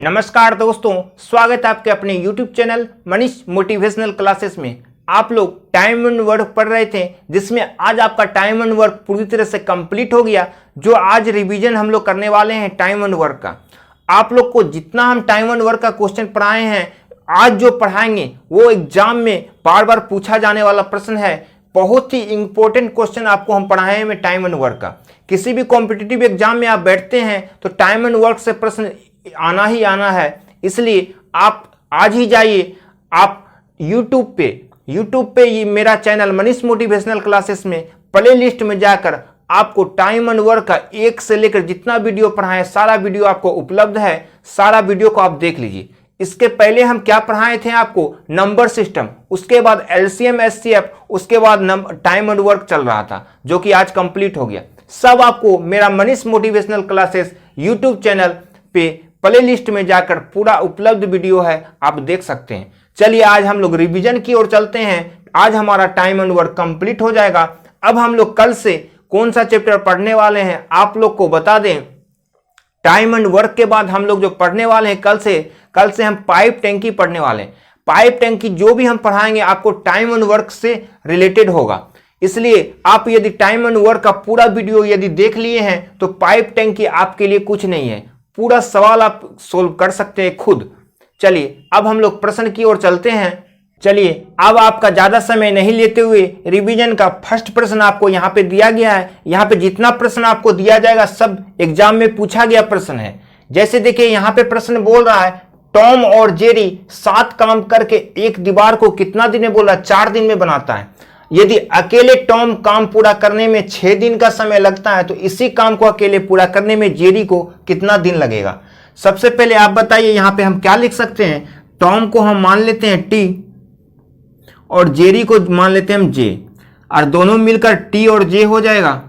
नमस्कार दोस्तों, स्वागत है आपके अपने YouTube channel Manish motivational classes में। आप लोग टाइम एंड वर्क पढ़ रहे थे, जिसमें आज आपका टाइम एंड वर्क पूरी तरह से कंप्लीट हो गया। जो आज रिवीजन हम लोग करने वाले हैं टाइम एंड वर्क का, आप लोग को जितना हम टाइम एंड वर्क का क्वेश्चन पढ़ाए हैं, आज जो पढ़ाएंगे वो एग्जाम में बार बार पूछा जाने वाला प्रश्न है। बहुत ही इंपॉर्टेंट क्वेश्चन आपको हम पढ़ाए हैं टाइम एंड वर्क का। किसी भी कॉम्पिटिटिव एग्जाम में आप बैठते हैं तो टाइम एंड वर्क से प्रश्न आना ही आना है। इसलिए आप आज ही जाइए, आप YouTube पे ये मेरा चैनल मनीष मोटिवेशनल क्लासेस में प्ले लिस्ट में जाकर आपको टाइम एंड वर्क का एक से लेकर जितना वीडियो पढ़ाए सारा वीडियो आपको उपलब्ध है। सारा वीडियो को आप देख लीजिए। इसके पहले हम क्या पढ़ाए थे आपको, नंबर सिस्टम, उसके बाद LCM SCF, उसके बाद टाइम एंड वर्क चल रहा था जो कि आज कंप्लीट हो गया। सब आपको मेरा Manish motivational classes YouTube channel पे प्ले लिस्ट में जाकर पूरा उपलब्ध वीडियो है, आप देख सकते हैं। चलिए आज हम लोग रिवीजन की ओर चलते हैं। आज हमारा टाइम एंड वर्क कंप्लीट हो जाएगा। अब हम लोग कल से कौन सा चैप्टर पढ़ने वाले हैं आप लोग को बता दें। टाइम एंड वर्क के बाद हम लोग जो पढ़ने वाले हैं कल से हम पाइप टैंकी पढ़ने वाले हैं। पाइप टैंकी जो भी हम पढ़ाएंगे आपको टाइम एंड वर्क से रिलेटेड होगा। इसलिए आप यदि टाइम एंड वर्क का पूरा वीडियो यदि देख लिए हैं तो पाइप टैंकी आपके लिए कुछ नहीं है। पूरा सवाल आप सोल्व कर सकते हैं खुद। चलिए अब हम लोग प्रश्न की ओर चलते हैं। चलिए अब आपका ज्यादा समय नहीं लेते हुए रिवीजन का फर्स्ट प्रश्न आपको यहाँ पे दिया गया है। यहाँ पे जितना प्रश्न आपको दिया जाएगा सब एग्जाम में पूछा गया प्रश्न है। जैसे देखिए यहाँ पे प्रश्न बोल रहा है, टॉम और जेरी 7 काम करके एक दीवार को कितना दिन में, बोला 4 दिन में बनाता है। यदि अकेले टॉम काम पूरा करने में 6 दिन का समय लगता है तो इसी काम को अकेले पूरा करने में जेरी को कितना दिन लगेगा। सबसे पहले आप बताइए यहाँ पे हम क्या लिख सकते हैं। टॉम को हम मान लेते हैं T और जेरी को मान लेते हैं हम J, और दोनों मिलकर T और J हो जाएगा।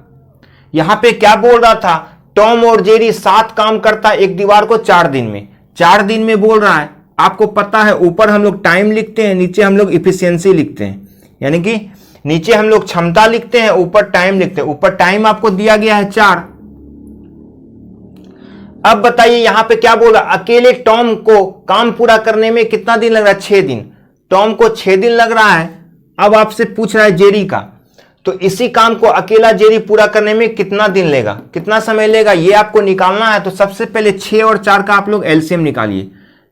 यहाँ पे क्या बोल रहा था, टॉम और जेरी 7 काम करता है एक दीवार को 4 दिन में। 4 दिन में बोल रहा है। आपको पता है ऊपर हम लोग टाइम लिखते हैं, नीचे हम लोग इफिशियंसी लिखते हैं, यानी कि नीचे हम लोग क्षमता लिखते हैं, ऊपर टाइम लिखते हैं। ऊपर टाइम आपको दिया गया है 4। अब बताइए यहाँ पे क्या बोला, अकेले टॉम को काम पूरा करने में कितना दिन लग रहा है, 6 दिन। टॉम को 6 दिन लग रहा है। अब आपसे पूछ रहा है जेरी का, तो इसी काम को अकेला जेरी पूरा करने में कितना दिन लेगा, कितना समय लेगा, ये आपको निकालना है। तो सबसे पहले 6 और 4 का आप लोग LCM निकालिए।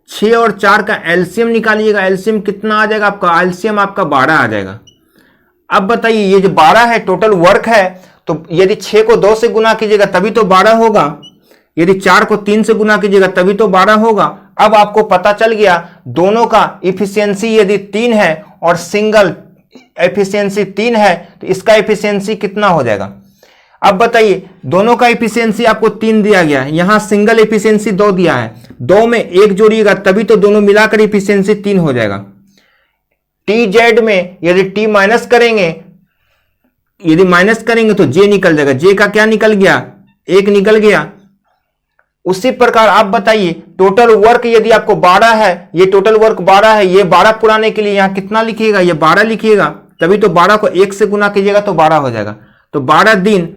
6 और 4 का LCM निकालिएगा। LCM कितना आ जाएगा आपका, LCM आपका 12 आ जाएगा। अब बताइए ये जो 12 है टोटल वर्क है, तो यदि 6 को 2 से गुना कीजिएगा तभी तो 12 होगा। यदि 4 को 3 से गुना कीजिएगा तभी तो 12 होगा। अब आपको पता चल गया दोनों का इफिशियंसी यदि 3 है और सिंगल एफिशिएंसी 3 है तो इसका एफिशिएंसी कितना हो जाएगा। अब बताइए दोनों का एफिशिएंसी आपको 3 दिया गया है, यहां सिंगल एफिशिएंसी 2 दिया है। 2 में 1 जोड़िएगा तभी तो दोनों मिलाकर एफिशिएंसी 3 हो जाएगा। TZ में यदि T माइनस करेंगे, यदि माइनस करेंगे तो J निकल जाएगा। J का क्या निकल गया, 1 निकल गया। उसी प्रकार आप बताइए टोटल वर्क यदि आपको 12 है, ये टोटल वर्क 12 है, ये 12 पुराने के लिए यहां कितना लिखिएगा, ये 12 लिखिएगा। तभी तो 12 को 1 से गुना कीजिएगा तो 12 हो जाएगा। तो 12 दिन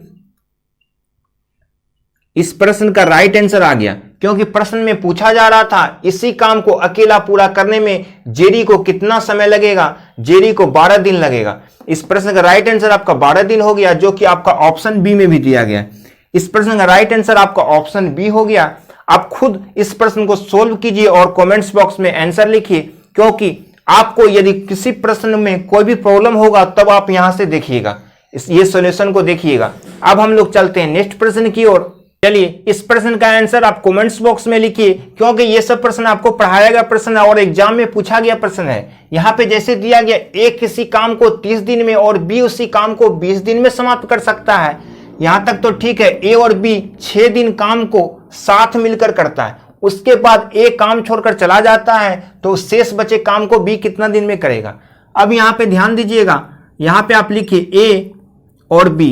इस प्रश्न का राइट आंसर आ गया, क्योंकि प्रश्न में पूछा जा रहा था इसी काम को अकेला पूरा करने में जेरी को कितना समय लगेगा। जेरी को 12 दिन लगेगा। इस प्रश्न का राइट आंसर आपका 12 दिन हो गया, जो कि आपका ऑप्शन बी में भी दिया गया। इस प्रश्न का राइट आंसर आपका ऑप्शन बी हो गया। आप खुद इस प्रश्न को सोल्व कीजिए और कमेंट्स बॉक्स में आंसर लिखिए, क्योंकि आपको यदि किसी प्रश्न में कोई भी प्रॉब्लम होगा तब आप यहां से देखिएगा, ये सॉल्यूशन को देखिएगा। अब हम लोग चलते हैं नेक्स्ट प्रश्न की ओर। चलिए इस प्रश्न का आंसर आप कमेंट्स बॉक्स में लिखिए, क्योंकि ये सब प्रश्न आपको पढ़ाया गया प्रश्न है और एग्जाम में पूछा गया प्रश्न है। यहाँ पे जैसे दिया गया A किसी काम को 30 दिन में और B उसी काम को 20 दिन में समाप्त कर सकता है। यहां तक तो ठीक है। A और B 6 दिन काम को साथ मिलकर करता है, उसके बाद A काम छोड़कर चला जाता है तो शेष बचे काम को B कितना दिन में करेगा। अब यहाँ पे ध्यान दीजिएगा, यहाँ पे आप लिखिए A और B।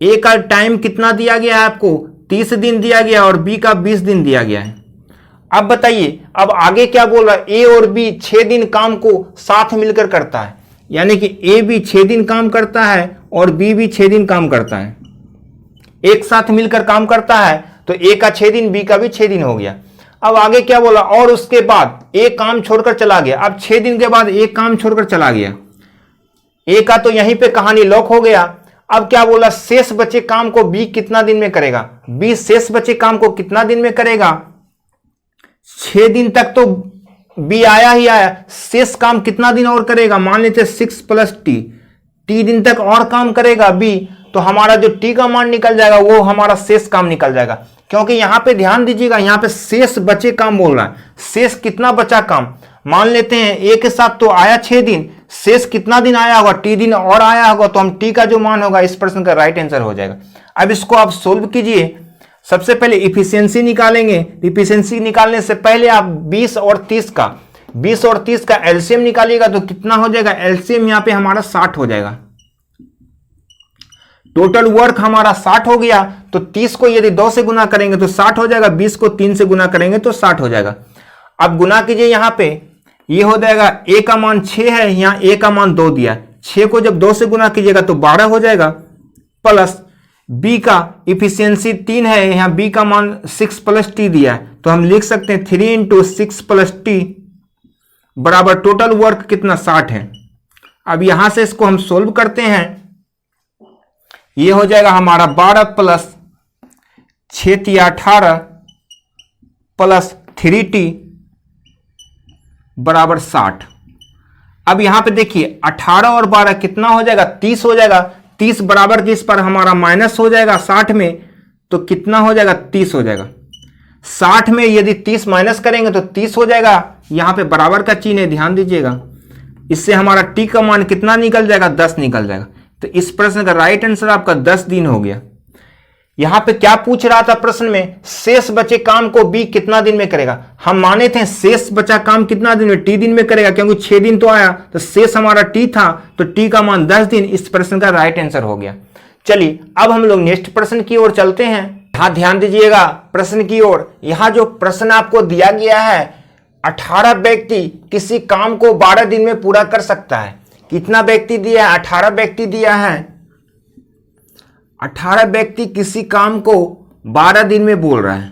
A का टाइम कितना दिया गया है आपको, 30 दिन दिया गया और B का 20 दिन दिया गया है। अब बताइए अब आगे क्या बोल रहा है, A और B 6 दिन काम को साथ मिलकर करता है, यानी कि A भी 6 दिन काम करता है और B भी 6 दिन काम करता है, एक साथ मिलकर काम करता है। तो A का 6 दिन, B का भी 6 दिन हो गया। अब आगे क्या बोला, और उसके बाद एक काम छोड़कर चला गया। अब 6 दिन के बाद एक काम छोड़कर चला गया, ए का तो यहीं पे कहानी लॉक हो गया। अब क्या बोला, शेष बचे काम को बी कितना दिन में करेगा। बी शेष बचे काम को कितना दिन में करेगा, 6 दिन तक तो बी आया ही आया, शेष काम कितना दिन और करेगा, मान लेते 6 + टी दिन तक और काम करेगा बी, तो हमारा जो टी का मान निकल जाएगा वो हमारा शेष काम निकल जाएगा। क्योंकि यहां पे ध्यान दीजिएगा, यहां पे शेष बचे काम बोल रहा है, शेष कितना बचा काम, मान लेते हैं ए के साथ तो आया 6 दिन, शेष कितना दिन आया होगा, टी दिन और आया होगा, तो हम टी का जो मान होगा इस प्रश्न का राइट आंसर हो जाएगा। अब इसको आप सोल्व कीजिए। सबसे पहले इफिशियंसी निकालेंगे। इफिशियंसी निकालने से पहले आप 20 और 30 का एलसीएम निकालिएगा तो कितना हो जाएगा, एलसीएम यहां पे हमारा 60 हो जाएगा। टोटल वर्क हमारा 60 हो गया, तो 30 को यदि 2 से गुना करेंगे तो 60 हो जाएगा, 20 को 3 से गुना करेंगे तो 60 हो जाएगा। अब गुना कीजिए, यहां पे ये हो जाएगा, ए का मान 6 है, यहां ए का मान 2 दिया, 6 को जब 2 से गुना कीजिएगा तो 12 हो जाएगा, प्लस बी का इफिशियंसी 3 है, यहां बी का मान 6 + टी दिया है, तो हम लिख सकते हैं 3 × 6 + टी बराबर टोटल वर्क कितना 60 है। अब यहां से इसको हम सोल्व करते हैं, ये हो जाएगा हमारा 12 + 6 × 18 + 3t बराबर 60। अब यहां पे देखिए 18 और 12 कितना हो जाएगा, 30 हो जाएगा, 30 बराबर किस पर हमारा माइनस हो जाएगा 60 में, तो कितना हो जाएगा 30 हो जाएगा। 60 में यदि 30 माइनस करेंगे तो 30 हो जाएगा, यहां पे बराबर का चिन्ह है, ध्यान दीजिएगा। इससे हमारा टी का मान कितना निकल जाएगा, 10 निकल जाएगा। तो इस प्रश्न का राइट आंसर आपका 10 दिन हो गया। यहां पे क्या पूछ रहा था प्रश्न में, शेष बचे काम को बी कितना दिन में करेगा। हम माने थे शेष बचा काम कितना दिन में, टी दिन में करेगा, क्योंकि 6 दिन तो आया, तो शेष हमारा टी था, तो टी का मान 10 दिन। इस प्रश्न का राइट आंसर हो गया। चलिए अब हम लोग नेक्स्ट प्रश्न की ओर चलते हैं। यहां ध्यान दीजिएगा प्रश्न की ओर। यहां जो प्रश्न आपको दिया गया है, 18 व्यक्ति किसी काम को 12 दिन में पूरा कर सकता है। कितना व्यक्ति दिया है, 18 व्यक्ति दिया है। 18 व्यक्ति किसी काम को 12 दिन में बोल रहा है।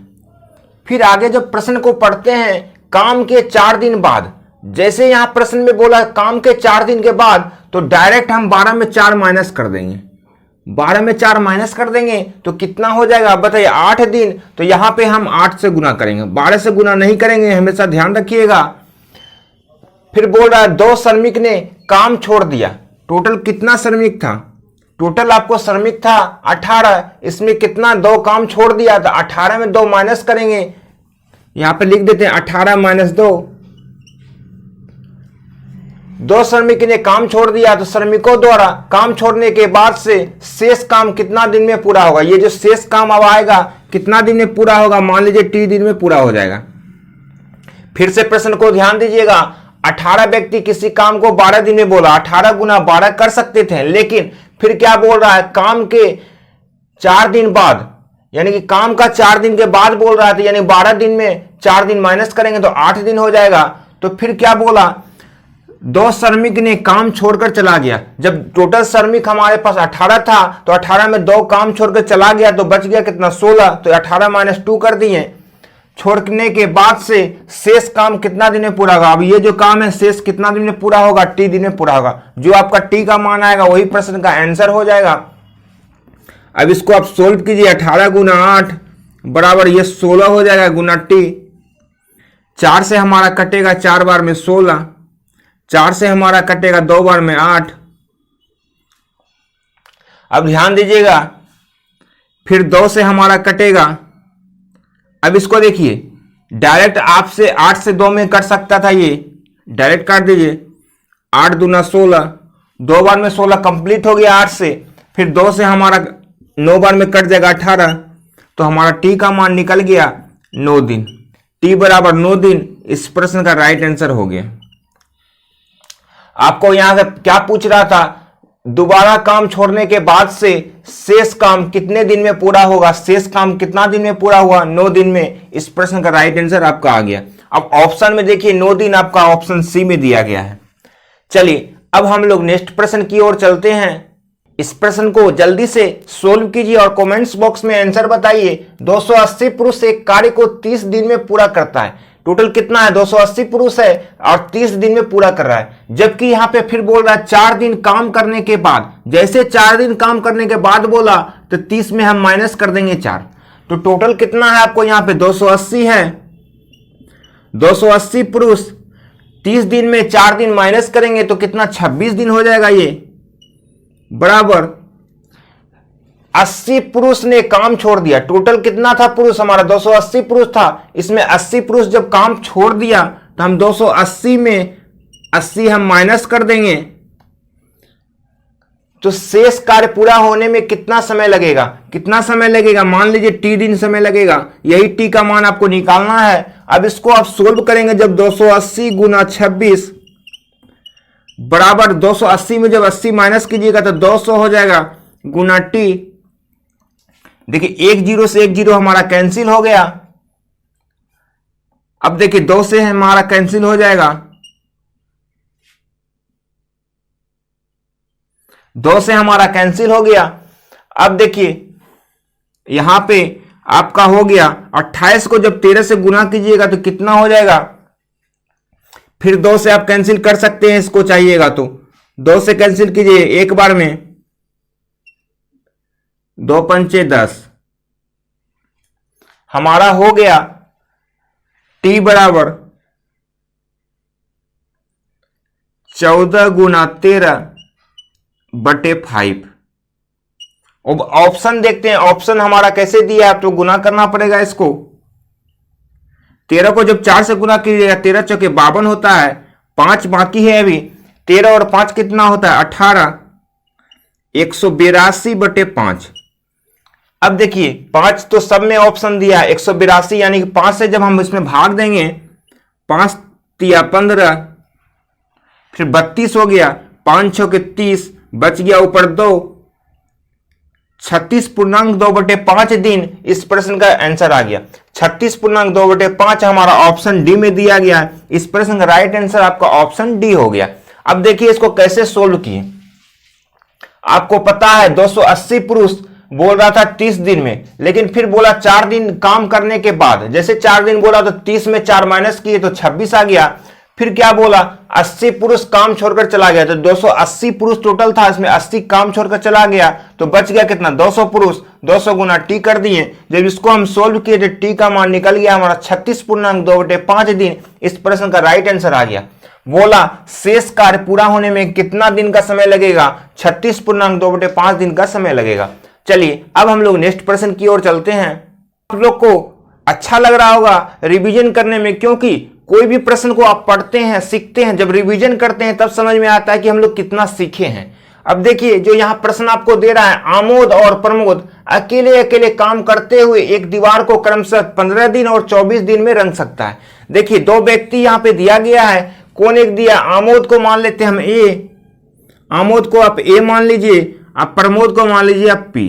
फिर आगे जब प्रश्न को पढ़ते हैं, काम के 4 दिन बाद, जैसे यहां प्रश्न में बोला काम के 4 दिन के बाद, तो डायरेक्ट हम 12 में 4 माइनस कर देंगे। 12 में 4 माइनस कर देंगे तो कितना हो जाएगा, बताइए 8 दिन। तो यहां पे हम 8 से गुना करेंगे, 12 से गुना नहीं करेंगे, हमेशा ध्यान रखिएगा। फिर बोल रहा है 2 श्रमिक ने काम छोड़ दिया। टोटल कितना श्रमिक था, टोटल आपको श्रमिक था 18, इसमें कितना 2 काम छोड़ दिया, तो 18 में 2 माइनस करेंगे, यहां पे लिख देते हैं 18 - 2। 2 श्रमिक ने काम छोड़ दिया, तो श्रमिकों द्वारा काम छोड़ने के बाद से शेष काम कितना दिन में पूरा होगा। ये जो शेष काम अब आएगा कितना दिन में पूरा होगा, मान लीजिए टी दिन में पूरा हो जाएगा। फिर से प्रश्न को ध्यान दीजिएगा, 18 व्यक्ति किसी काम को 12 दिन में बोला, 18 × 12 कर सकते थे, लेकिन फिर क्या बोल रहा है, काम के 4 दिन बाद, यानी कि काम का 4 दिन के बाद बोल रहा था, यानी 12 दिन में 4 दिन माइनस करेंगे तो 8 दिन हो जाएगा। तो फिर क्या बोला, 2 श्रमिक ने काम छोड़कर चला गया। जब टोटल श्रमिक हमारे पास 18 था, तो 18 में 2 काम छोड़कर चला गया, तो बच गया कितना 16, तो 18 - 2 कर दिए। छोड़ने के बाद से शेष काम कितना दिन में पूरा होगा। अब ये जो काम है शेष कितना दिन में पूरा होगा, टी दिन में पूरा होगा। जो आपका टी का मान आएगा वही प्रश्न का आंसर हो जाएगा। अब इसको आप सोल्व कीजिए, 18 × 8 बराबर ये 16 हो जाएगा गुना टी। 4 से हमारा कटेगा 4 बार में 16, 4 से हमारा कटेगा 2 बार में 8। अब ध्यान दीजिएगा, फिर 2 से हमारा कटेगा। अब इसको देखिए, डायरेक्ट आपसे 8 से 2 में कट सकता था, ये डायरेक्ट काट दीजिए। 8 दूना 16, 2 बार में 16 कंप्लीट हो गया 8 से। फिर 2 से हमारा 9 बार में कट जाएगा 18, तो हमारा टी का मान निकल गया 9 दिन। टी बराबर 9 दिन। इस प्रश्न का राइट आंसर हो गया। आपको यहां से क्या पूछ रहा था, दोबारा काम छोड़ने के बाद से शेष काम कितने दिन में पूरा होगा। शेष काम कितना दिन में पूरा हुआ, 9 दिन में। इस प्रश्न का राइट आंसर आपका आ गया। अब ऑप्शन में देखिए 9 दिन आपका ऑप्शन सी में दिया गया है। चलिए अब हम लोग नेक्स्ट प्रश्न की ओर चलते हैं। इस प्रश्न को जल्दी से सोल्व कीजिए और कमेंट्स बॉक्स में आंसर बताइए। 280 पुरुष एक कार्य को 30 दिन में पूरा करता है। टोटल कितना है? 280 पुरुष है और 30 दिन में पूरा कर रहा है। जबकि यहां पे फिर बोल रहा है 4 दिन काम करने के बाद। जैसे 4 दिन काम करने के बाद बोला तो 30 में हम माइनस कर देंगे 4। तो टोटल कितना है आपको यहां पे? 280 है। 280 पुरुष 30 दिन में 4 दिन माइनस करेंगे तो कितना? 26 दिन हो जाएगा। ये बराबर 80 पुरुष ने काम छोड़ दिया। टोटल कितना था पुरुष हमारा? 280 पुरुष था। इसमें 80 पुरुष जब काम छोड़ दिया तो हम 280 में 80 हम माइनस कर देंगे तो शेष कार्य पूरा होने में कितना समय लगेगा? कितना समय लगेगा? मान लीजिए t दिन समय लगेगा। यही t का मान आपको निकालना है। अब इसको आप सोल्व करेंगे जब 280 गुना 26 बराबर 280 में जब 80 माइनस कीजिएगा तो 200 हो जाएगा गुना t। देखिए 1 0 से 1 0 हमारा कैंसिल हो गया। अब देखिए 2 से हमारा कैंसिल हो जाएगा। 2 से हमारा कैंसिल हो गया। अब देखिए यहां पे आपका हो गया 28 को जब 13 से गुना कीजिएगा तो कितना हो जाएगा? फिर 2 से आप कैंसिल कर सकते हैं इसको चाहिएगा तो 2 से कैंसिल कीजिए एक बार में। 2 पंचे 10 हमारा हो गया t बराबर 14 गुना 13 बटे 5। अब ऑप्शन देखते हैं। ऑप्शन हमारा कैसे दिया है? तो गुना करना पड़ेगा इसको। 13 को जब 4 से गुना कीजिएगा 13 चौके 52 होता है। 5 बाकी है अभी। 13 और 5 कितना होता है? 18। 182 बटे 5। अब देखिए 5 तो सब में ऑप्शन दिया है। 182 यानी कि 5 से जब हम इसमें भाग देंगे 5 तिया 15 फिर 32 हो गया। 5 छः के 30 बच गया ऊपर 2। 36.2 बटे 5 दिन इस प्रश्न का आंसर आ गया। 36.2 बटे 5 हमारा ऑप्शन डी में दिया गया है। इस प्रश्न का राइट आंसर आपका ऑप्शन डी हो गया। अब देखिए इसको कैसे सोल्व किए। आपको पता है 280 पुरुष बोल रहा था 30 दिन में, लेकिन फिर बोला 4 दिन काम करने के बाद। जैसे 4 दिन बोला तो 30 में 4 माइनस किए तो 26 आ गया। फिर क्या बोला? 80 पुरुष काम छोड़कर चला गया तो 280 पुरुष टोटल था, इसमें 80 काम छोड़कर चला गया तो बच गया कितना? 200 पुरुष। 200 गुना टी कर दिए। जब इसको हम सोल्व किए तो टी का मान निकल गया हमारा 36.2 बटे 5 दिन। इस प्रश्न का राइट आंसर आ गया। बोला शेष कार्य पूरा होने में कितना दिन का समय लगेगा? 36.2 बटे 5 दिन का समय लगेगा। चलिए अब हम लोग नेक्स्ट प्रश्न की ओर चलते हैं। आप लोग को अच्छा लग रहा होगा रिवीजन करने में, क्योंकि कोई भी प्रश्न को आप पढ़ते हैं, सीखते हैं, जब रिवीजन करते हैं तब समझ में आता है कि हम लोग कितना सीखे हैं। अब देखिए जो यहां प्रश्न आपको दे रहा है, आमोद और प्रमोद अकेले अकेले काम करते हुए एक दीवार को क्रमशः 15 दिन और 24 दिन में रंग सकता है। देखिए 2 व्यक्ति यहां पे दिया गया है। कौन एक दिया? आमोद को मान लेते हैं हम ए। आमोद को आप ए मान लीजिए, आप प्रमोद को मान लीजिए आप पी।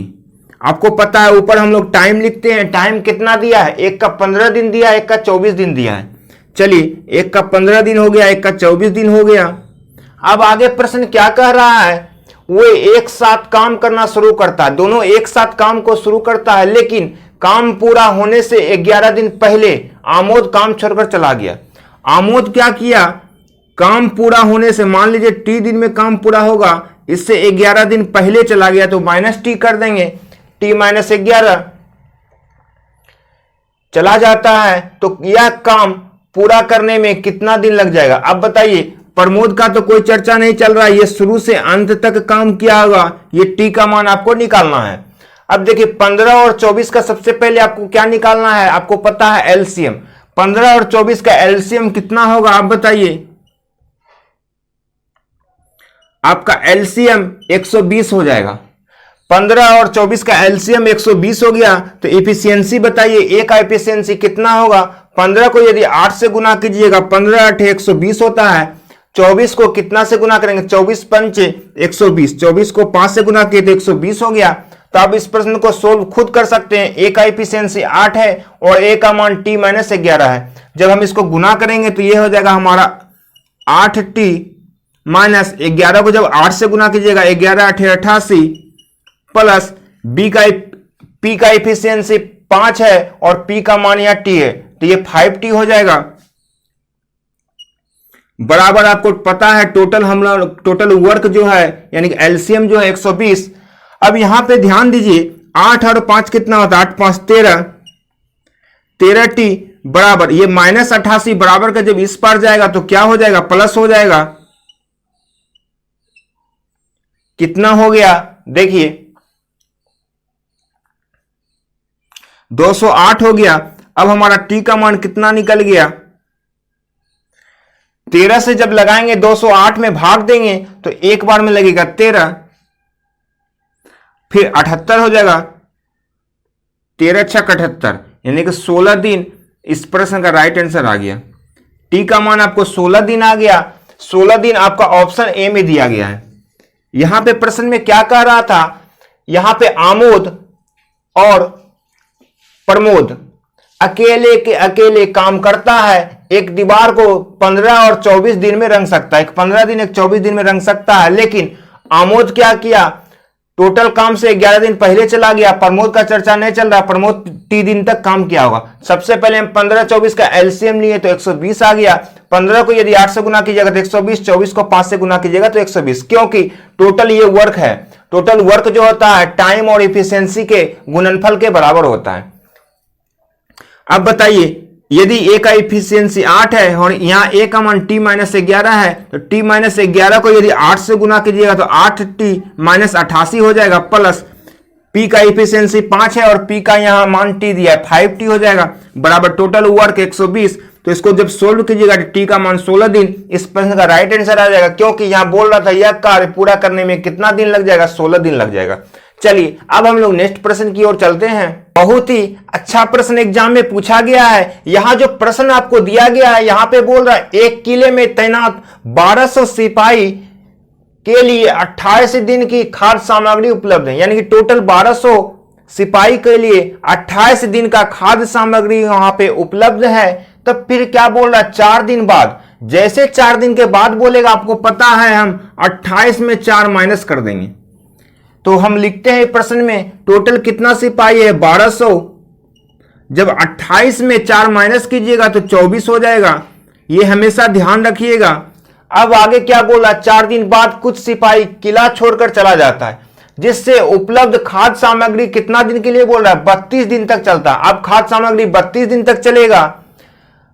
आपको पता है ऊपर हम लोग टाइम लिखते हैं। टाइम कितना दिया है? एक का 15 दिन दिया है, एक का 24 दिन दिया है। चलिए एक का 15 दिन हो गया, एक का 24 दिन हो गया। अब आगे प्रश्न क्या कह रहा है? वो एक साथ काम करना शुरू करता है। दोनों एक साथ काम को शुरू करता है, लेकिन काम पूरा होने से 11 दिन पहले आमोद काम छोड़कर चला गया। आमोद क्या किया? काम पूरा होने से, मान लीजिए टी दिन में काम पूरा होगा, इससे 11 दिन पहले चला गया तो माइनस टी कर देंगे। टी माइनस 11 चला जाता है तो यह काम पूरा करने में कितना दिन लग जाएगा? अब बताइए। प्रमोद का तो कोई चर्चा नहीं चल रहा है, ये शुरू से अंत तक काम किया होगा। ये टी का मान आपको निकालना है। अब देखिए 15 और 24 का सबसे पहले आपको क्या निकालना है? आपको पता है एलसीएम। 15 और 24 का एलसीएम कितना होगा आप बताइए? आपका एलसीएम 120 हो जाएगा। 15 और 24 का एलसीएम 120 हो गया तो एफिशिएंसी बताइए। ए का एफिशिएंसी कितना होगा? 15 को यदि 8 से गुना कीजिएगा 15 8 120 होता है। 24 को कितना से गुना करेंगे? 24 पंचे 120। 24 को 5 से गुना किए तो 120 हो गया। तो आप इस प्रश्न को सोल्व खुद कर सकते हैं। ए का एफिशिएंसी 8 है और ए का मान टी माइनस 11 है। जब हम इसको गुना करेंगे तो ये हो जाएगा हमारा 8t माइनस 11 को जब 8 से गुना कीजिएगा 11 8 88 प्लस पी का इफिशियंसी 5 है और पी का मान यहाँ टी है तो ये 5t हो जाएगा। बराबर आपको पता है टोटल वर्क जो है यानी कि एलसीएम जो है 120। अब यहां पे ध्यान दीजिए 8 और 5 कितना होता है 8 5 13 13t बराबर ये -88 बराबर का जब इस पार जाएगा तो क्या हो जाएगा प्लस हो जाएगा। कितना हो गया देखिए 208 हो गया। अब हमारा t का मान कितना निकल गया 13 से जब लगाएंगे 208 में भाग देंगे तो एक बार में लगेगा 13 फिर 78 हो जाएगा 13 छक 78 यानी कि 16 दिन इस प्रश्न का राइट आंसर आ गया। टी का मान आपको 16 दिन आ गया। 16 दिन आपका ऑप्शन ए में दिया गया है। यहां पे प्रश्न में क्या कह रहा था यहां पे आमोद और प्रमोद अकेले के अकेले काम करता है। एक दीवार को 15 और 24 दिन में रंग सकता है, एक 15 दिन एक 24 दिन में रंग सकता है। लेकिन आमोद क्या किया टोटल काम से 11 दिन पहले चला गया। प्रमोद का चर्चा नहीं चल रहा, प्रमोद 30 दिन तक काम किया होगा। सबसे पहले हम 15 24 का एलसीएम लिए तो 120 आ गया। 15 को यदि 8 से गुना कीजिएगा तो 120, 24 को 5 से गुना कीजिएगा तो 120, क्योंकि टोटल ये वर्क है। टोटल वर्क जो होता है टाइम और इफिशियंसी के गुणनफल के बराबर होता है। अब बताइए यदि ए का इफिशियंसी 8 है और यहां ए का मान t-11 है तो t-11 को यदि 8 से गुना कीजिएगा तो 8t-88 हो जाएगा प्लस p का इफिशियंसी 5 है और p का यहां मान t दिया है 5t हो जाएगा बराबर टोटल वर्क 120। तो इसको जब सोल्व कीजिएगा तो t का मान 16 दिन इस प्रश्न का राइट आंसर आ जाएगा, क्योंकि यहां बोल रहा था यह कार्य पूरा करने में कितना दिन लग जाएगा 16 दिन लग जाएगा। चलिए अब हम लोग नेक्स्ट प्रश्न की ओर चलते हैं। बहुत ही अच्छा प्रश्न एग्जाम में पूछा गया है। यहां जो प्रश्न आपको दिया गया है यहां पे बोल रहा है एक किले में तैनात 1200 सिपाही के लिए 28 दिन की खाद्य सामग्री उपलब्ध है, यानी कि टोटल 1200 सिपाही के लिए 28 दिन का खाद्य सामग्री वहां पे उपलब्ध है। तब फिर क्या बोल रहा है 4 दिन बाद, जैसे 4 दिन के बाद बोलेगा आपको पता है हम 28 में 4 माइनस कर देंगे। तो हम लिखते हैं प्रश्न में टोटल कितना सिपाही है 1200, जब 28 में 4 माइनस कीजिएगा तो 24 हो जाएगा, ये हमेशा ध्यान रखिएगा। अब आगे क्या बोला 4 दिन बाद कुछ सिपाही किला छोड़कर चला जाता है, जिससे उपलब्ध खाद्य सामग्री कितना दिन के लिए बोल रहा है 32 दिन तक चलता है। अब खाद्य सामग्री 32 दिन तक चलेगा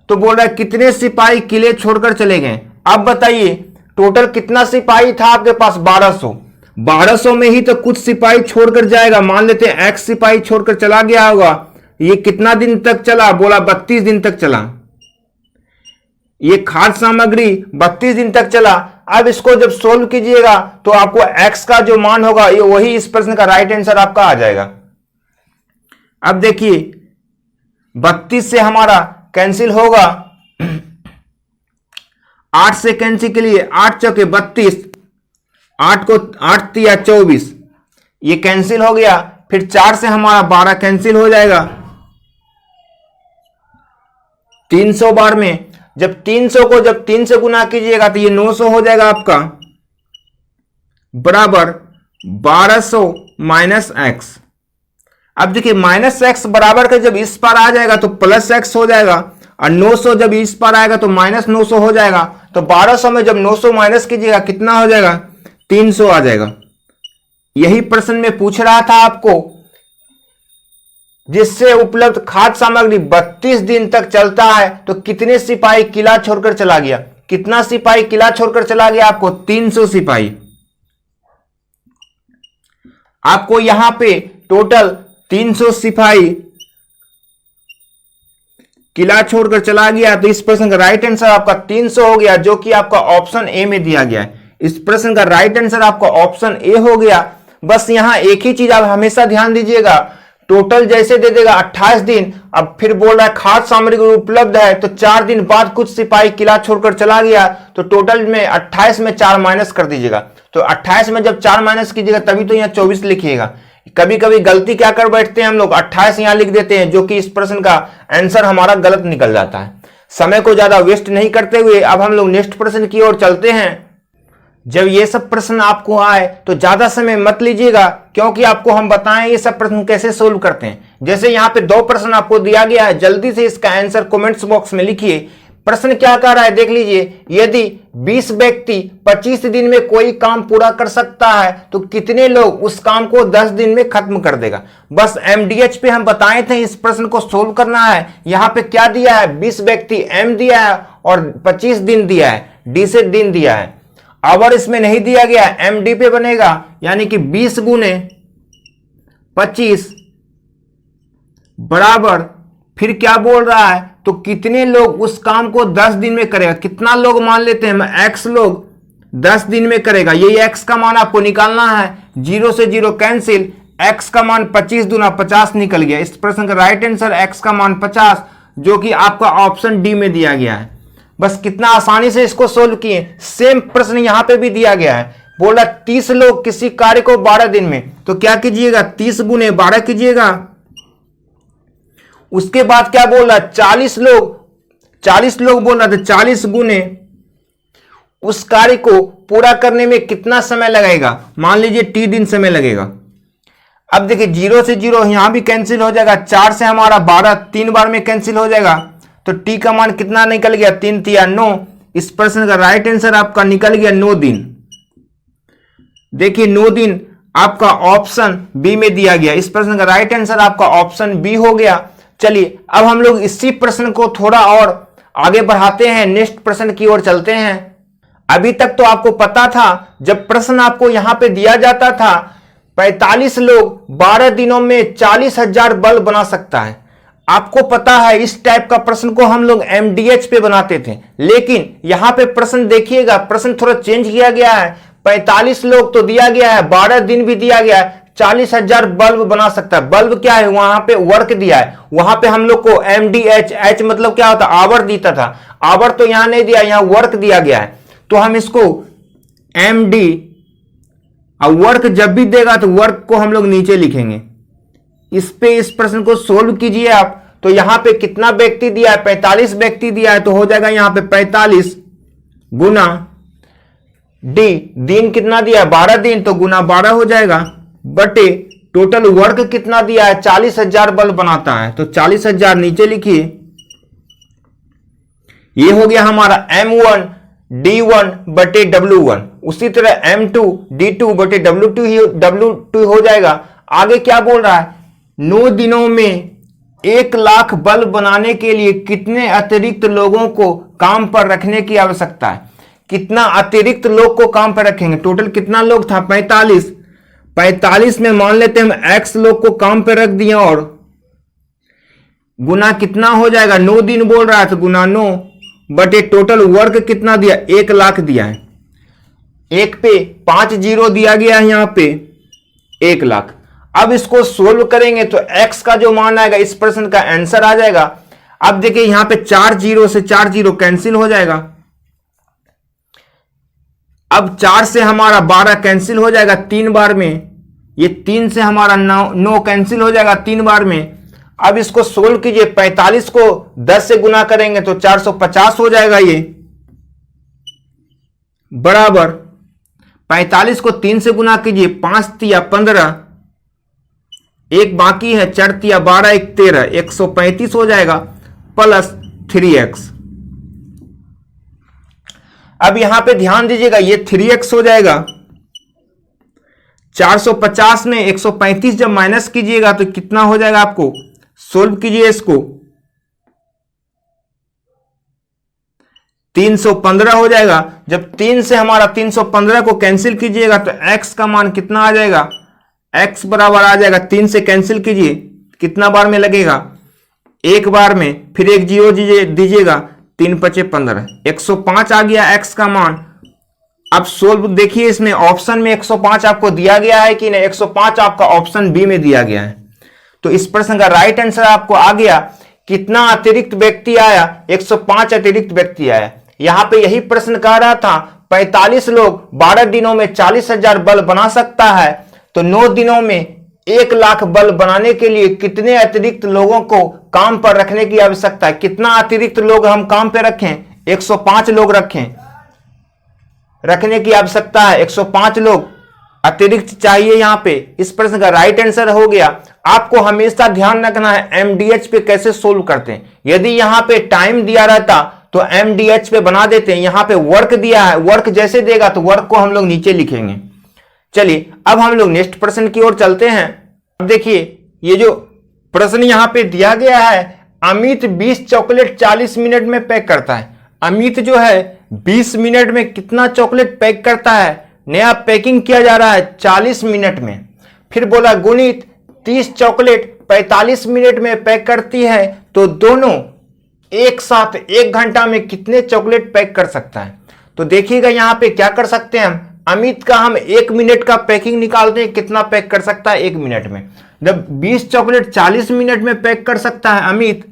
तो बोल रहा है कितने सिपाही किले छोड़कर चले गए। अब बताइए टोटल कितना सिपाही था आपके पास 1200 में ही तो कुछ सिपाही छोड़कर जाएगा। मान लेते हैं x सिपाही छोड़कर चला गया होगा, ये कितना दिन तक चला बोला 32 दिन तक चला, ये खाद्य सामग्री 32 दिन तक चला। अब इसको जब सोल्व कीजिएगा तो आपको x का जो मान होगा ये वही इस प्रश्न का राइट आंसर आपका आ जाएगा। अब देखिए 32 से हमारा कैंसिल होगा, 8 से कैंसिल के लिए 8 चौके 32, 8 को 8 तिया 24, ये कैंसिल हो गया। फिर 4 से हमारा 12 कैंसिल हो जाएगा 300 बार में। जब 300 को जब 3 से गुना कीजिएगा तो ये 900 हो जाएगा आपका बराबर 1200 माइनस एक्स। अब देखिए माइनस एक्स बराबर का जब इस पार आ जाएगा तो प्लस एक्स हो जाएगा, और 900 जब इस पार आएगा तो माइनस 900 हो जाएगा। तो 1200 में जब 900 माइनस कीजिएगा कितना हो जाएगा 300 आ जाएगा। यही प्रश्न में पूछ रहा था आपको, जिससे उपलब्ध खाद्य सामग्री 32 दिन तक चलता है तो कितने सिपाही किला छोड़कर चला गया। कितना सिपाही किला छोड़कर चला गया आपको 300 सिपाही। आपको यहां पे टोटल 300 सिपाही किला छोड़कर चला गया, तो इस प्रश्न का राइट आंसर आपका 300 हो गया, जो कि आपका ऑप्शन ए में दिया गया है। इस प्रश्न का राइट आंसर आपका ऑप्शन ए हो गया। बस यहां एक ही चीज आप हमेशा ध्यान दीजिएगा, टोटल जैसे दे देगा 28 दिन, अब फिर बोल रहा है खाद्य सामग्री उपलब्ध है तो 4 दिन बाद कुछ सिपाही किला छोड़कर चला गया, तो टोटल में 28 में 4 माइनस कर दीजिएगा। तो 28 में जब 4 माइनस कीजिएगा तभी तो यहाँ 24 लिखिएगा। कभी कभी गलती क्या कर बैठते हैं हम लोग 28 यहां लिख देते हैं, जो कि इस प्रश्न का आंसर हमारा गलत निकल जाता है। समय को ज्यादा वेस्ट नहीं करते हुए अब हम लोग नेक्स्ट प्रश्न की ओर चलते हैं। जब ये सब प्रश्न आपको आए तो ज्यादा समय मत लीजिएगा, क्योंकि आपको हम बताएं ये सब प्रश्न कैसे सोल्व करते हैं। जैसे यहाँ पे 2 प्रश्न आपको दिया गया है, जल्दी से इसका आंसर कमेंट्स बॉक्स में लिखिए। प्रश्न क्या कह रहा है देख लीजिए, यदि 20 व्यक्ति 25 दिन में कोई काम पूरा कर सकता है तो कितने लोग उस काम को 10 दिन में खत्म कर देगा। बस MDH पे हम बताए थे इस प्रश्न को सोल्व करना है। यहाँ पे क्या दिया है, 20 व्यक्ति M दिया है और 25 दिन दिया है, D से दिन दिया है। आवर इसमें नहीं दिया गया, MD पे बनेगा, यानी कि 20 गुने 25 बराबर फिर क्या बोल रहा है, तो कितने लोग उस काम को 10 दिन में करेगा। कितना लोग मान लेते हैं हम, X लोग 10 दिन में करेगा। ये X का मान आपको निकालना है, 0 से 0 कैंसिल, X का मान 25 दूना 50 निकल गया। इस प्रश्न का राइट आंसर X का मान 50, जो कि आपका ऑप्शन डी में दिया गया है। बस कितना आसानी से इसको सोल्व किए। सेम प्रश्न यहां पे भी दिया गया है, बोला 30 लोग किसी कार्य को 12 दिन में, तो क्या कीजिएगा 30 गुने 12 कीजिएगा। उसके बाद क्या बोल रहा, 40 लोग बोल रहा था, 40 गुने उस कार्य को पूरा करने में कितना समय लगेगा, मान लीजिए T दिन समय लगेगा। अब देखिए 0 से 0 यहां भी कैंसिल हो जाएगा, 4 से हमारा 12 3 बार में कैंसिल हो जाएगा, तो T का मान कितना निकल गया, 3 तिया 9। इस प्रश्न का राइट आंसर आपका निकल गया 9 दिन। देखिए 9 दिन आपका ऑप्शन बी में दिया गया। इस प्रश्न का राइट आंसर आपका ऑप्शन बी हो गया। चलिए अब हम लोग इसी प्रश्न को थोड़ा और आगे बढ़ाते हैं, नेक्स्ट प्रश्न की ओर चलते हैं। अभी तक तो आपको पता था, जब प्रश्न आपको यहां पे दिया जाता था 45 लोग 12 दिनों में 40,000 बल्ब बना सकता है। आपको पता है इस टाइप का प्रश्न को हम लोग MDH पे बनाते थे, लेकिन यहां पे प्रश्न देखिएगा, प्रश्न थोड़ा चेंज किया गया है। 45 लोग तो दिया गया है, 12 दिन भी दिया गया है, 40,000 बल्ब बना सकता है। बल्ब क्या है, वहां पे वर्क दिया है, वहां पे हम लोग को MDH, H मतलब क्या होता है, आवर देता था। आवर तो यहां नहीं दिया, यहां वर्क दिया गया है, तो हम इसको MD और वर्क जब भी देगा तो वर्क को हम लोग नीचे लिखेंगे। इस प्रश्न को सोल्व कीजिए आप, तो यहां पे कितना व्यक्ति दिया है, 45 व्यक्ति दिया है, तो हो जाएगा यहां पे 45 गुना डी, दिन कितना दिया है 12 दिन, तो गुना 12 हो जाएगा, बटे टोटल वर्क कितना दिया है 40,000 बल्ब बनाता है, तो 40,000 नीचे लिखिए। ये हो गया हमारा M1 D1 बटे W1। उसी तरह M2 D2 बटे W2 हो जाएगा। आगे क्या बोल रहा है, 9 दिनों में 1 लाख बल्ब बनाने के लिए कितने अतिरिक्त लोगों को काम पर रखने की आवश्यकता है। कितना अतिरिक्त लोग को काम पर रखेंगे, टोटल कितना लोग था 45 में मान लेते हैं हम X लोग को काम पर रख दिया, और गुना कितना हो जाएगा, 9 दिन बोल रहा है तो गुना 9 बटे टोटल वर्क कितना दिया 1 लाख दिया है। 1 पे 5 जीरो दिया गया है, यहां पे 1 लाख। अब इसको सोल्व करेंगे तो x का जो मान आएगा इस प्रश्न का आंसर आ जाएगा। अब देखिए यहां पे 4 जीरो से 4 जीरो कैंसिल हो जाएगा। अब 4 से हमारा 12 कैंसिल हो जाएगा 3 बार में, ये 3 से हमारा 9 कैंसिल हो जाएगा 3 बार में। अब इसको सोल्व कीजिए, 45 को 10 से गुना करेंगे तो 450 हो जाएगा, ये बराबर 45 को 3 से गुना कीजिए, 5 तिया 15, एक बाकी है 4 तिया 12 1 13, 135 हो जाएगा प्लस 3x। अब यहां पे ध्यान दीजिएगा, ये 3x हो जाएगा। 450 में 135 जब माइनस कीजिएगा तो कितना हो जाएगा, आपको सोल्व कीजिए इसको, 315 हो जाएगा। जब 3 से हमारा 315 को कैंसिल कीजिएगा तो x का मान कितना आ जाएगा, x बराबर आ जाएगा 3 से कैंसिल कीजिए, कितना बार में लगेगा, 1 बार में, फिर एक जीरो दीजिएगा, 3 पचे 15, 105 आ गया x का मान। अब सोल्व देखिए, इसमें ऑप्शन में 105 आपको दिया गया है कि नहीं, 105 आपका ऑप्शन बी में दिया गया है। तो इस प्रश्न का राइट आंसर आपको आ गया। कितना अतिरिक्त व्यक्ति आया, 105 अतिरिक्त व्यक्ति आया। यहां पे यही प्रश्न कह रहा था 45 लोग 12 दिनों में 40,000 बल्ब बना सकता है, तो 9 दिनों में 1 लाख बल्ब बनाने के लिए कितने अतिरिक्त लोगों को काम पर रखने की आवश्यकता है। कितना अतिरिक्त लोग हम काम पर रखें, 105 लोग रखें। रखने की आवश्यकता है, 105 लोग अतिरिक्त चाहिए। यहां पे इस प्रश्न का राइट आंसर हो गया। आपको हमेशा ध्यान रखना है एमडीएच पे कैसे सोल्व करते हैं। यदि यहां पे टाइम दिया रहता तो एमडीएच पे बना देते हैं, यहां पे वर्क दिया है, वर्क जैसे देगा तो वर्क को हम लोग नीचे लिखेंगे। चलिए अब हम लोग नेक्स्ट प्रश्न की ओर चलते हैं। अब देखिए ये जो प्रश्न यहां पे दिया गया है, अमित 20 चॉकलेट 40 मिनट में पैक करता है। अमित जो है 20 मिनट में कितना चॉकलेट पैक करता है? नया पैकिंग किया जा रहा है 40 मिनट में। फिर बोला गुणित 30 चॉकलेट 45 मिनट में पैक करती है, तो दोनों एक साथ 1 घंटा में कितने चॉकलेट पैक कर सकता है? तो देखिएगा यहां पे क्या कर सकते हैं हम, अमित का हम 1 मिनट का पैकिंग निकालते हैं, कितना पैक कर सकता है 1 मिनट में। जब 20 चॉकलेट 40 मिनट में पैक कर सकता है अमित,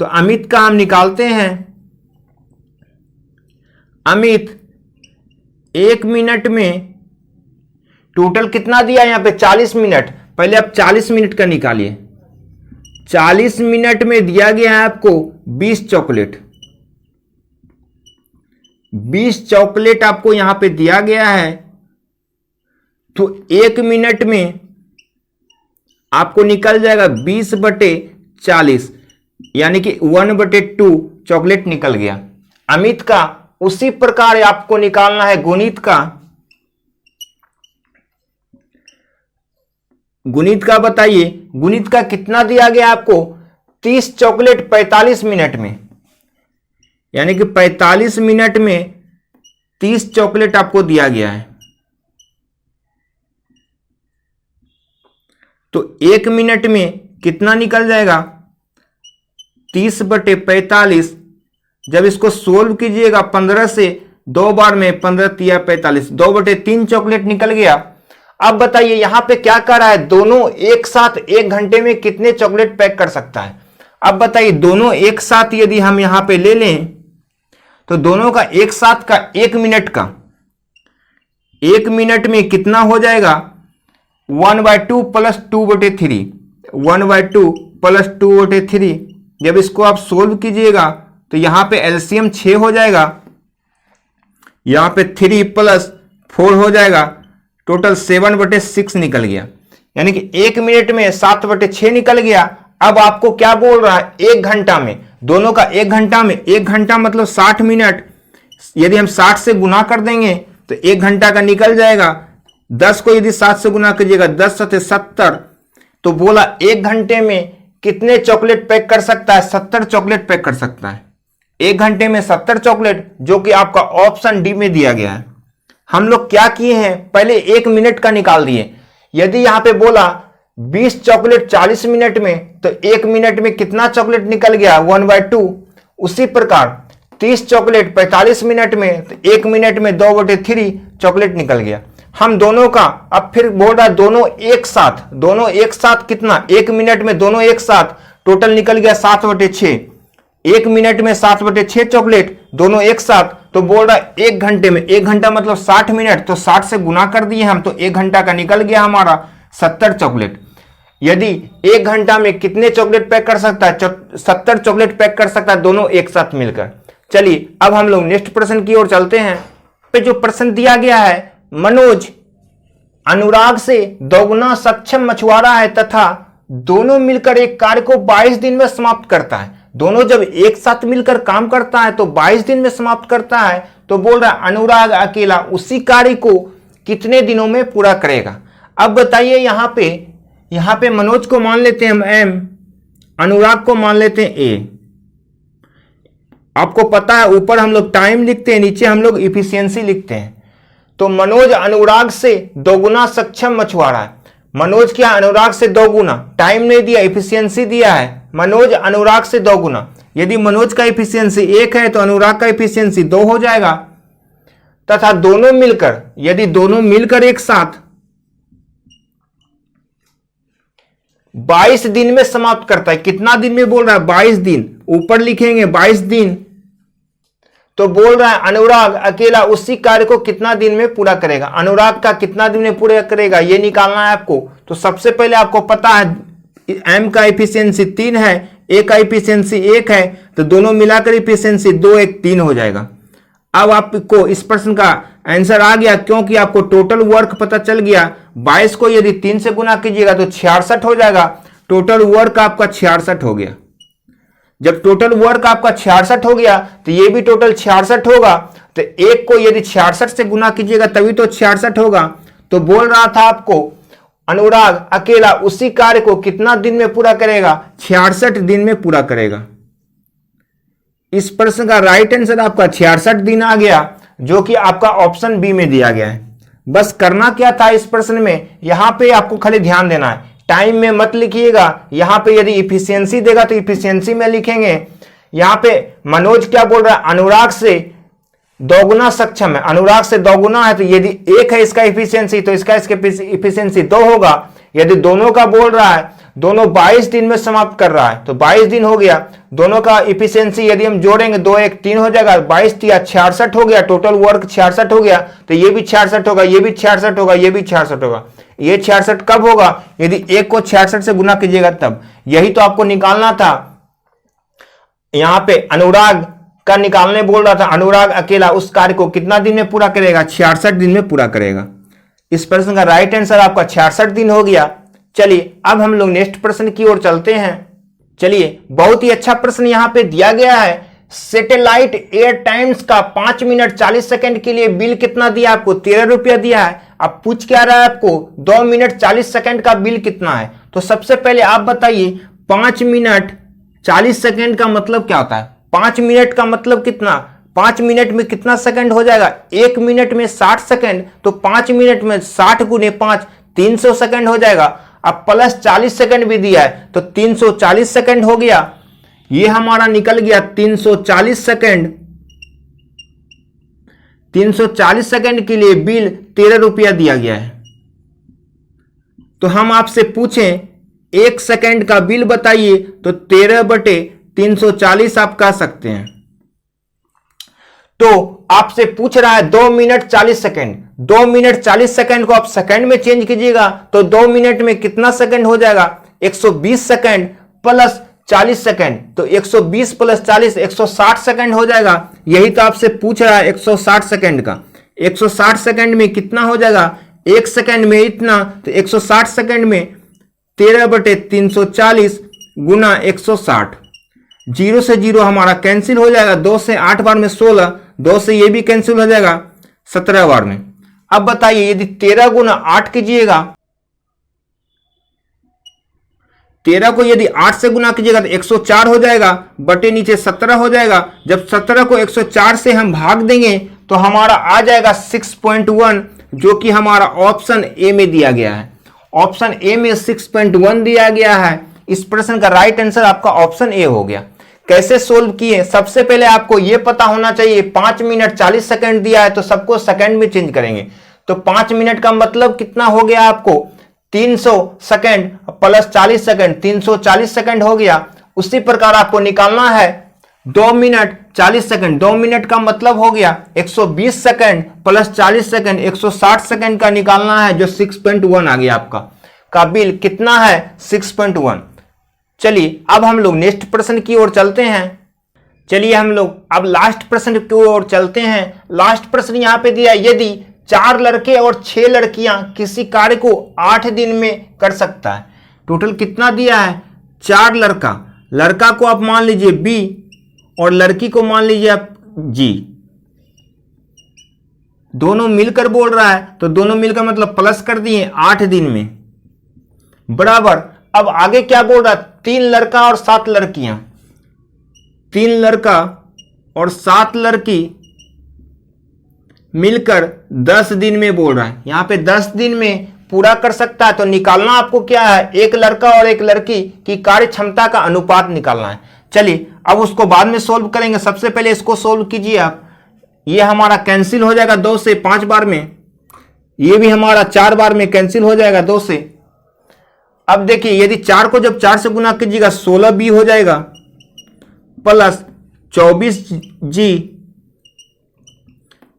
तो अमित का हम निकालते हैं, अमित 1 मिनट में टोटल कितना दिया यहां पे 40 मिनट। पहले आप 40 मिनट का निकालिए। 40 मिनट में दिया गया है आपको 20 चॉकलेट। 20 चॉकलेट आपको यहां पे दिया गया है, तो 1 मिनट में आपको निकल जाएगा 20/40, यानी कि 1/2 चॉकलेट निकल गया अमित का। उसी प्रकार आपको निकालना है गुणित का। गुणित का बताइए, गुणित का कितना दिया गया आपको? 30 चॉकलेट 45 मिनट में, यानी कि 45 मिनट में 30 चॉकलेट आपको दिया गया है। तो 1 मिनट में कितना निकल जाएगा? 30/45। जब इसको सोल्व कीजिएगा 15 से 2 बार में 15 तिया 45, 2/3 चॉकलेट निकल गया। अब बताइए यहां पे क्या कर रहा है, दोनों एक साथ 1 घंटे में कितने चॉकलेट पैक कर सकता है? अब बताइए दोनों एक साथ यदि हम यहां पे ले लें, तो दोनों का एक साथ का 1 मिनट का, 1 मिनट में कितना हो जाएगा? 1/2 + 2/3, 1/2 + 2/3। जब इसको आप सोल्व कीजिएगा तो यहां पे एलसीएम 6 हो जाएगा, यहां पे 3 + 4 हो जाएगा, टोटल 7/6 निकल गया, यानी कि 1 मिनट में 7/6 निकल गया। अब आपको क्या बोल रहा है, 1 घंटा में, दोनों का 1 घंटा में, 1 घंटा मतलब 60 मिनट। यदि हम 60 से गुना कर देंगे तो 1 घंटा का निकल जाएगा। 10 को यदि 7 से गुना कीजिएगा, 10 × 70, तो बोला 1 घंटे में कितने चॉकलेट पैक कर सकता है? 70 चॉकलेट पैक कर सकता है 1 घंटे में, 70 चॉकलेट, जो कि आपका ऑप्शन डी में दिया गया है। हम लोग क्या किए हैं, पहले 1 मिनट का निकाल दिए। यदि यहां पे बोला 20 चॉकलेट 40 मिनट में, तो 1 मिनट में कितना चॉकलेट निकल गया? 1/2। उसी प्रकार 30 चॉकलेट 45 मिनट में, तो 1 मिनट में 2/3 चॉकलेट निकल गया। हम दोनों का अब फिर बोल रहा है दोनों एक साथ कितना? 1 मिनट में दोनों एक साथ, टोटल निकल गया 7/6। 1 मिनट में 7/6 चॉकलेट दोनों एक साथ, तो बोल रहा है 1 घंटे में, 1 घंटा मतलब 60 मिनट, तो 60 से गुना कर दिए हम, तो 1 घंटा का निकल गया हमारा 70 चॉकलेट। यदि 1 घंटा में कितने चॉकलेट पैक कर सकता है? 70 चॉकलेट पैक कर सकता है दोनों एक साथ मिलकर। चलिए अब हम लोग नेक्स्ट प्रश्न की ओर चलते हैं। पे जो प्रश्न दिया गया है, मनोज अनुराग से दोगुना सक्षम मछुआरा है तथा दोनों मिलकर एक कार्य को 22 दिन में समाप्त करता है। दोनों जब एक साथ मिलकर काम करता है तो 22 दिन में समाप्त करता है। तो बोल रहा है अनुराग अकेला उसी कार्य को कितने दिनों में पूरा करेगा। अब बताइए यहां पे मनोज को मान लेते हैं हम एम, अनुराग को मान लेते हैं ए। आपको पता है ऊपर हम लोग टाइम लिखते हैं, नीचे हम लोग इफिशियंसी लिखते हैं। तो मनोज अनुराग से दोगुना सक्षम मछुआरा है। मनोज क्या? अनुराग से 2 गुना, टाइम नहीं दिया, इफिशियंसी दिया है। मनोज अनुराग से 2 गुना। यदि मनोज का इफिशियंसी 1 है तो अनुराग का इफिशियंसी 2 हो जाएगा। तथा दोनों मिलकर, यदि दोनों मिलकर एक साथ 22 दिन में समाप्त करता है। कितना दिन में बोल रहा है? 22 दिन। ऊपर लिखेंगे 22 दिन। तो बोल रहा है अनुराग अकेला उसी कार्य को कितना दिन में पूरा करेगा। अनुराग का कितना दिन में पूरा करेगा ये निकालना है आपको। तो सबसे पहले आपको पता है एम का इफिशियंसी 3 है, ए का इफिशियंसी 1 है, तो दोनों मिलाकर इफिशियंसी 2 1 3 हो जाएगा। अब आपको इस प्रश्न का आंसर आ गया, क्योंकि आपको टोटल वर्क पता चल गया। 22 को यदि 3 से गुना कीजिएगा तो 66 हो जाएगा। टोटल वर्क आपका 66 हो गया। जब टोटल वर्क आपका 66 हो गया तो ये भी टोटल 66 होगा। तो एक को यदि 66 से गुना कीजिएगा तभी तो 66 होगा। तो बोल रहा था आपको अनुराग अकेला उसी कार्य को कितना दिन में पूरा करेगा? 66 दिन में पूरा करेगा। इस प्रश्न का राइट आंसर आपका 66 दिन आ गया, जो कि आपका ऑप्शन बी में दिया गया है। बस करना क्या था इस प्रश्न में, यहां पे आपको खाली ध्यान देना है, टाइम में मत लिखिएगा। यहां पे यदि इफिशियंसी देगा तो इफिशियंसी में लिखेंगे। यहां पे मनोज क्या बोल रहा है? अनुराग से दोगुना सक्षम है, अनुराग से दोगुना है। तो यदि 1 है इसका इफिशियंसी तो इसका इफिशियंसी 2 होगा। यदि दोनों का बोल रहा है, दोनों 22 दिन में समाप्त कर रहा है तो 22 दिन हो गया। दोनों का इफिशियंसी यदि हम जोड़ेंगे 2 1 3 हो जाएगा, 22 या 66 हो गया। टोटल वर्क 66 हो गया। तो ये भी 66 होगा, ये भी 66 होगा, ये भी 66 होगा। ये 66 कब होगा? यदि 1 को 66 से गुना कीजिएगा तब। यही तो आपको निकालना था। यहां पे अनुराग का निकालने बोल रहा था, अनुराग अकेला उस कार्य को कितना दिन में पूरा करेगा? 66 दिन में पूरा करेगा। इस प्रश्न का राइट आंसर आपका 66 दिन हो गया। चलिए अब हम लोग नेक्स्ट प्रश्न की ओर चलते हैं। चलिए, बहुत ही अच्छा प्रश्न यहां पे दिया गया है। सैटेलाइट एयर टाइम्स का 5 मिनट 40 सेकंड के लिए बिल कितना दिया? आपको 13 रुपया दिया है। अब पूछ क्या रहा है आपको? 2 मिनट 40 सेकंड का बिल कितना है? तो सबसे पहले आप बताइए 5 मिनट 40 सेकंड का मतलब क्या होता है? 5 मिनट का मतलब कितना? 5 मिनट में कितना सेकंड हो जाएगा? 1 मिनट में 60 सेकंड। तो 5 मिनट में 60 गुने 5 300 सेकंड हो जाएगा। अब प्लस 40 सेकंड भी दिया है तो 340 सेकंड हो गया। ये हमारा निकल गया 340 सेकंड। 340 सेकंड के लिए बिल 13 रुपया दिया गया है। तो हम आपसे पूछें 1 सेकंड का बिल बताइए तो 13/340 आप कह सकते हैं। तो आपसे पूछ रहा है 2 मिनट 40 सेकंड। 2 मिनट 40 सेकंड को आप सेकंड में चेंज कीजिएगा तो 2 मिनट में कितना सेकंड हो जाएगा? 120 सेकंड प्लस 40 सेकंड। तो 120 प्लस 40 160 सेकंड हो जाएगा। यही तो आपसे पूछ रहा है 160 सेकंड का। 160 सेकंड में कितना हो जाएगा? 1 सेकंड में इतना। तो 160 सेकंड में 13/340 गुना 160। 0 से 0 हमारा कैंसिल हो जाएगा। 2 से 8 बार में 16, 2 से ये भी कैंसिल हो जाएगा 17 बार में। अब बताइए यदि 13 गुना 8 कीजिएगा, 13 को यदि 8 से गुना कीजिएगा तो 104 हो जाएगा, बटे नीचे 17 हो जाएगा। जब 17 को 104 से हम भाग देंगे तो हमारा आ जाएगा 6.1, जो कि हमारा ऑप्शन ए में दिया गया है। ऑप्शन ए में 6.1 दिया गया है। इस प्रश्न का राइट आंसर आपका ऑप्शन ए हो गया। कैसे सोल्व किए? सबसे पहले आपको यह पता होना चाहिए 5 मिनट 40 सेकंड दिया है तो सबको सेकंड में चेंज करेंगे। तो 5 मिनट का मतलब कितना हो गया? आपको 300 सेकंड प्लस 40 सेकंड 340 सेकंड हो गया। उसी प्रकार आपको निकालना है 2 मिनट 40 सेकंड। 2 मिनट का मतलब हो गया 120 सेकंड प्लस 40 सेकंड 160 सेकंड का निकालना है, जो 6.1 आ गया। आपका का बिल कितना है? 6.1। चलिए अब हम लोग नेक्स्ट प्रश्न की ओर चलते हैं। चलिए हम लोग अब लास्ट प्रश्न की ओर चलते हैं। लास्ट प्रश्न यहां पे दिया, यदि 4 लड़के और 6 लड़कियां किसी कार्य को 8 दिन में कर सकता है। टोटल कितना दिया है? 4 लड़का को आप मान लीजिए बी और लड़की को मान लीजिए आप जी। दोनों मिलकर बोल रहा है तो दोनों मिलकर मतलब प्लस कर दिए 8 दिन में बराबर। अब आगे क्या बोल रहा है? 3 लड़का और 7 लड़कियां। 3 लड़का और 7 लड़की मिलकर 10 दिन में बोल रहा है। यहां पे 10 दिन में पूरा कर सकता है। तो निकालना आपको क्या है? 1 लड़का और 1 लड़की की कार्य क्षमता का अनुपात निकालना है। चलिए अब उसको बाद में सोल्व करेंगे। सबसे पहले इसको सोल्व कीजिए आप। ये हमारा कैंसिल हो जाएगा 2 से 5 बार में। ये भी हमारा 4 बार में कैंसिल हो जाएगा 2 से। अब देखिए यदि 4 को जब 4 से गुना कीजिएगा 16 बी हो जाएगा प्लस 24 जी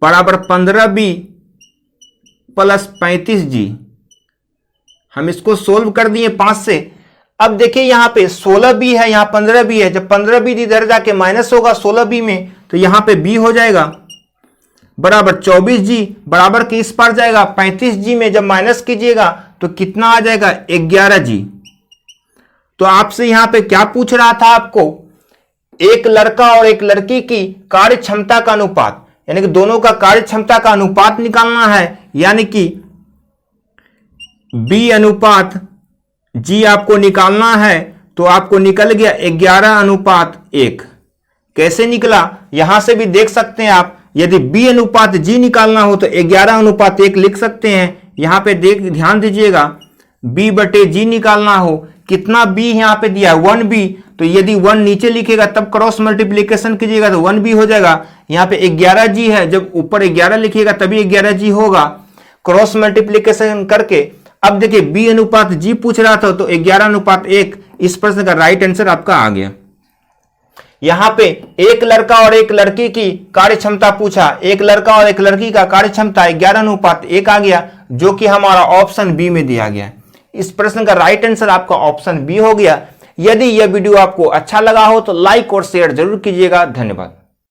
बराबर 15 बी प्लस 35 जी। हम इसको सोल्व कर दिए 5 से। अब देखिए यहां पे 16 बी है, यहां 15 बी है। जब 15 बी इधर जाके माइनस होगा 16 बी में तो यहां पे बी हो जाएगा बराबर 24G बराबर किस पर जाएगा 35G में जब माइनस कीजिएगा तो कितना आ जाएगा 11G। तो आपसे यहां पे क्या पूछ रहा था आपको, एक लड़का और एक लड़की की कार्य क्षमता का अनुपात, यानी कि दोनों का कार्य क्षमता का अनुपात निकालना है, यानी कि B अनुपात G आपको निकालना है। तो आपको निकल गया 11:1। कैसे निकला यहां से भी देख सकते हैं आप, यदि B अनुपात G निकालना हो तो 11:1 लिख सकते हैं। यहां पे ध्यान दीजिएगा, B बटे G निकालना हो, कितना B यहां पे दिया 1B, तो यदि 1 नीचे लिखेगा तब क्रॉस मल्टीप्लीकेशन कीजिएगा तो 1B हो जाएगा। यहां पे 11G है, जब ऊपर 11 लिखिएगा तभी 11G होगा क्रॉस मल्टीप्लीकेशन करके। अब देखिए B अनुपात G पूछ रहा था तो 11:1 इस प्रश्न का राइट आंसर आपका आ गया। यहां पे एक लड़का और एक लड़की की कार्य क्षमता पूछा, एक लड़का और एक लड़की का कार्य क्षमता 11:1 आ गया, जो कि हमारा ऑप्शन बी में दिया गया। इस प्रश्न का राइट आंसर आपका ऑप्शन बी हो गया। यदि यह वीडियो आपको अच्छा लगा हो तो लाइक और शेयर जरूर कीजिएगा। धन्यवाद।